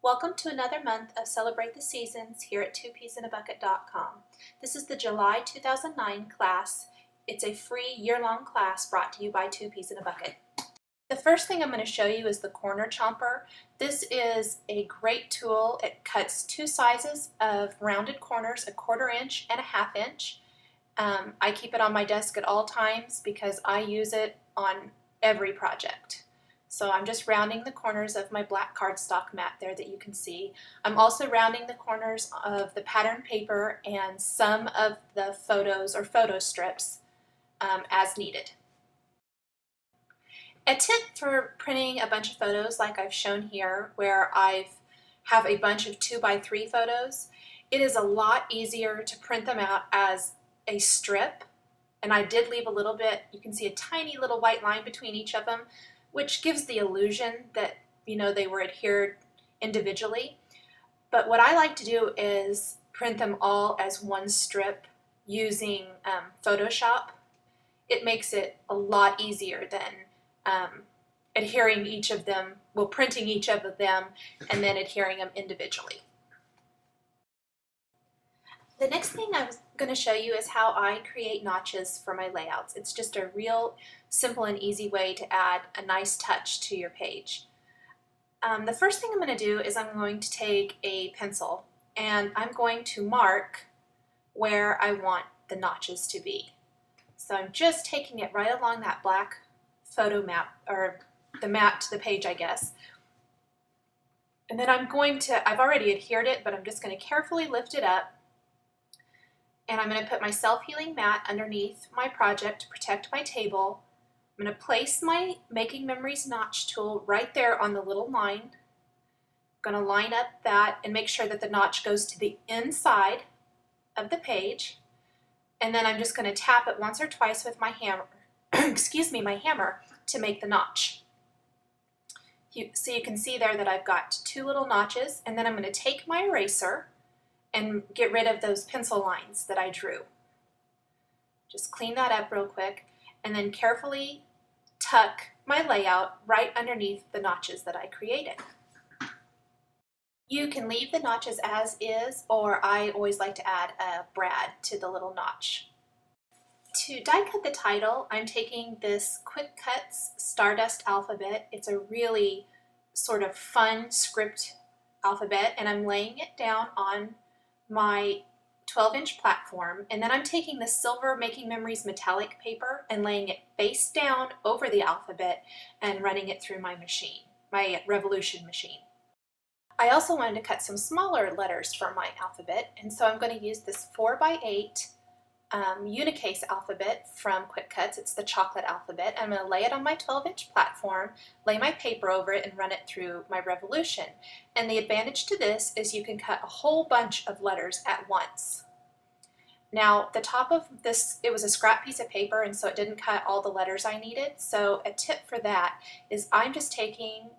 Welcome to another month of Celebrate the Seasons here at twopeasinabucket.com. This is the July 2009 class. It's a free year-long class brought to you by Two Peas in a Bucket. The first thing I'm going to show you is the corner chomper. This is a great tool. It cuts two sizes of rounded corners, 1/4 inch and 1/2 inch. I keep it on my desk at all times because I use it on every project. So I'm just rounding the corners of my black cardstock mat there that you can see. I'm also rounding the corners of the pattern paper and some of the photos or photo strips as needed. A tip for printing a bunch of photos like I've shown here, where I have a bunch of 2x3 photos, it is a lot easier to print them out as a strip. And I did leave a little bit, you can see a tiny little white line between each of them, which gives the illusion that, they were adhered individually. But what I like to do is print them all as one strip using Photoshop. It makes it a lot easier than adhering each of them, printing each of them and then adhering them individually. The next thing I'm going to show you is how I create notches for my layouts. It's just a real simple and easy way to add a nice touch to your page. The first thing I'm going to do is I'm going to take a pencil and I'm going to mark where I want the notches to be. So I'm just taking it right along that black photo map, or the map to the page, I guess. And then I've already adhered it, but I'm just going to carefully lift it up. And I'm going to put my self-healing mat underneath my project to protect my table. I'm going to place my Making Memories notch tool right there on the little line. I'm going to line up that and make sure that the notch goes to the inside of the page. And then I'm just going to tap it once or twice with my hammer, my hammer, to make the notch. So you can see there that I've got two little notches, and then I'm going to take my eraser and get rid of those pencil lines that I drew. Just clean that up real quick and then carefully tuck my layout right underneath the notches that I created. You can leave the notches as is, or I always like to add a brad to the little notch. To die cut the title, I'm taking this Quick Cuts Stardust alphabet. It's a really sort of fun script alphabet, and I'm laying it down on my 12-inch platform, and then I'm taking the silver Making Memories metallic paper and laying it face down over the alphabet and running it through my machine, my Revolution machine. I also wanted to cut some smaller letters for my alphabet, and so I'm going to use this 4x8 Unicase alphabet from Quick Cuts. It's the chocolate alphabet. I'm going to lay it on my 12-inch platform, lay my paper over it, and run it through my Revolution. And the advantage to this is you can cut a whole bunch of letters at once. Now, the top of this, it was a scrap piece of paper, and so it didn't cut all the letters I needed. So a tip for that is I'm just taking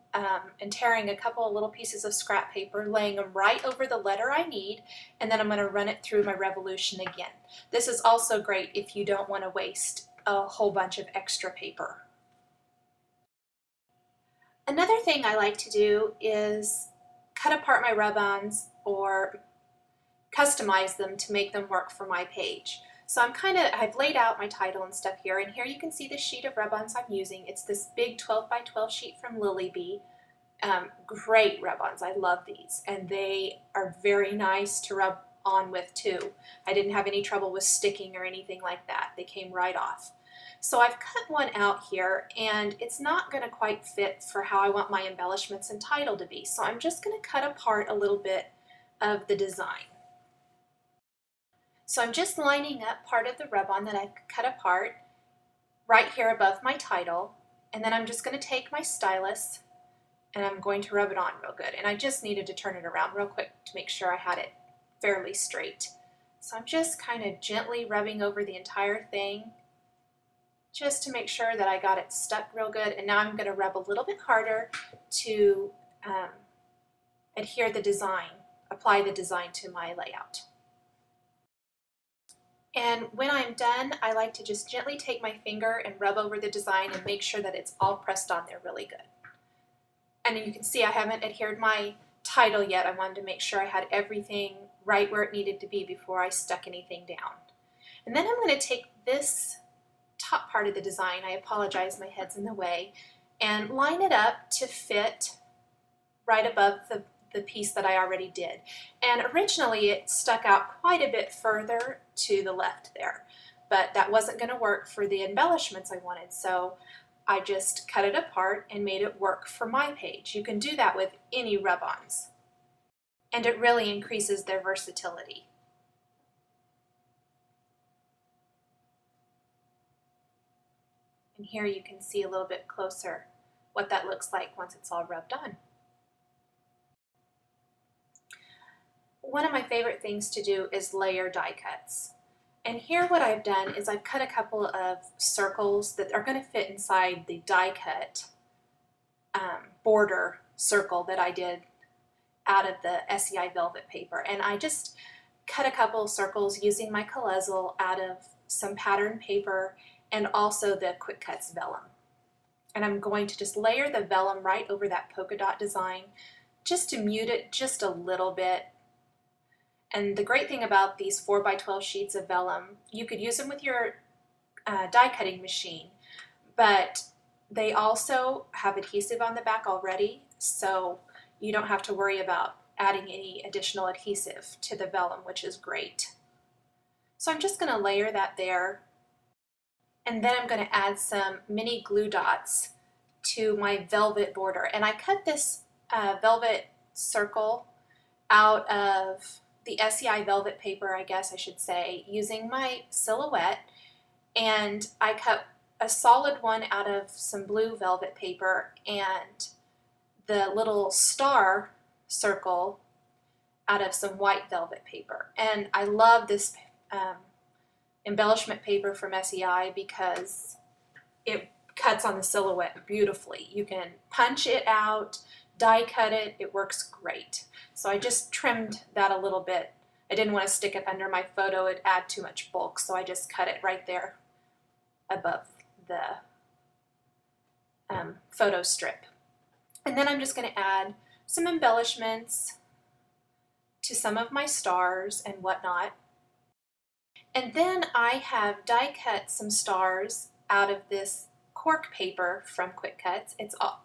and tearing a couple of little pieces of scrap paper, laying them right over the letter I need, and then I'm going to run it through my Revolution again. This is also great if you don't want to waste a whole bunch of extra paper. Another thing I like to do is cut apart my rub-ons or customize them to make them work for my page. So I've laid out my title and stuff here, and here you can see the sheet of rub-ons I'm using. It's this big 12x12 sheet from Lily Bee. Great rub-ons, I love these, and they are very nice to rub on with too. I didn't have any trouble with sticking or anything like that. They came right off. So I've cut one out here, and it's not going to quite fit for how I want my embellishments and title to be. So I'm just going to cut apart a little bit of the design. So I'm just lining up part of the rub-on that I've cut apart right here above my title, and then I'm just going to take my stylus and I'm going to rub it on real good. And I just needed to turn it around real quick to make sure I had it fairly straight. So I'm just kind of gently rubbing over the entire thing just to make sure that I got it stuck real good. And now I'm going to rub a little bit harder to adhere the design, apply the design to my layout. And when I'm done, I like to just gently take my finger and rub over the design and make sure that it's all pressed on there really good. And you can see I haven't adhered my title yet. I wanted to make sure I had everything right where it needed to be before I stuck anything down. And then I'm going to take this top part of the design, I apologize, my head's in the way, and line it up to fit right above the piece that I already did. And originally it stuck out quite a bit further to the left there, but that wasn't going to work for the embellishments I wanted, so I just cut it apart and made it work for my page. You can do that with any rub-ons, and it really increases their versatility. And here you can see a little bit closer what that looks like once it's all rubbed on. One of my favorite things to do is layer die cuts. And here what I've done is I've cut a couple of circles that are going to fit inside the die cut border circle that I did out of the SEI velvet paper. And I just cut a couple of circles using my Collezel out of some pattern paper and also the Quick Cuts vellum. And I'm going to just layer the vellum right over that polka dot design just to mute it just a little bit. And the great thing about these 4x12 sheets of vellum, you could use them with your die cutting machine, but they also have adhesive on the back already, so you don't have to worry about adding any additional adhesive to the vellum, which is great. So I'm just going to layer that there, and then I'm going to add some mini glue dots to my velvet border. And I cut this velvet circle out of the SEI velvet paper, I guess I should say, using my Silhouette, and I cut a solid one out of some blue velvet paper and the little star circle out of some white velvet paper. And I love this embellishment paper from SEI because it cuts on the Silhouette beautifully. You can punch it out, die cut it, it works great. So I just trimmed that a little bit. I didn't want to stick it under my photo, it'd add too much bulk, so I just cut it right there above the photo strip. And then I'm just going to add some embellishments to some of my stars and whatnot. And then I have die cut some stars out of this cork paper from Quick Cuts.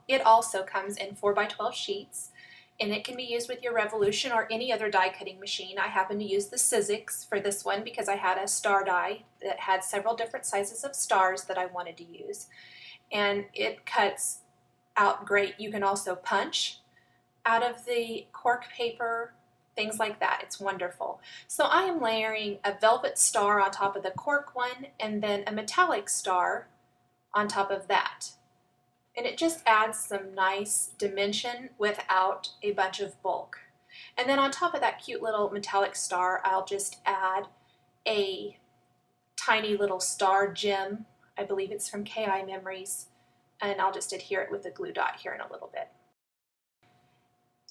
It also comes in 4x12 sheets, and it can be used with your Revolution or any other die cutting machine. I happen to use the Sizzix for this one because I had a star die that had several different sizes of stars that I wanted to use, and it cuts out great. You can also punch out of the cork paper, things like that. It's wonderful. So I am layering a velvet star on top of the cork one and then a metallic star on top of that. And it just adds some nice dimension without a bunch of bulk. And then on top of that cute little metallic star, I'll just add a tiny little star gem. I believe it's from KI Memories, and I'll just adhere it with a glue dot here in a little bit.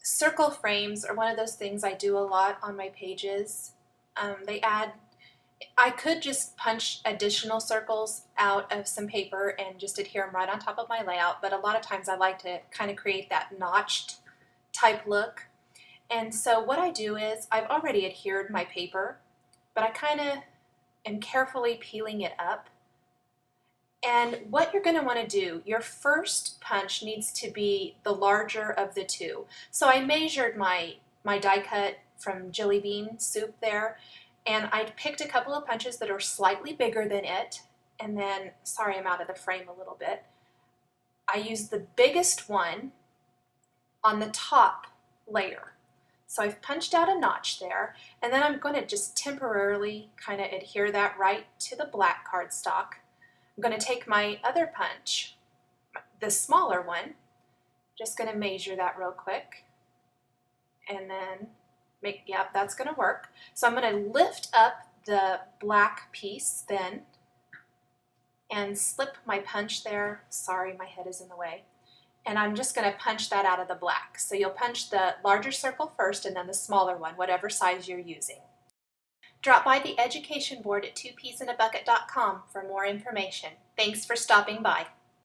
Circle frames are one of those things I do a lot on my pages. I could just punch additional circles out of some paper and just adhere them right on top of my layout, but a lot of times I like to kind of create that notched type look. And so what I do is I've already adhered my paper, but I kind of am carefully peeling it up. And what you're going to want to do, your first punch needs to be the larger of the two. So I measured my die cut from Jelly Bean Soup there, and I picked a couple of punches that are slightly bigger than it, and then, sorry I'm out of the frame a little bit, I used the biggest one on the top layer. So I've punched out a notch there, and then I'm going to just temporarily kind of adhere that right to the black cardstock. I'm going to take my other punch, the smaller one, just going to measure that real quick, and then yep, that's going to work. So I'm going to lift up the black piece then and slip my punch there. Sorry, my head is in the way. And I'm just going to punch that out of the black. So you'll punch the larger circle first and then the smaller one, whatever size you're using. Drop by the education board at 2peasindabucket.com for more information. Thanks for stopping by.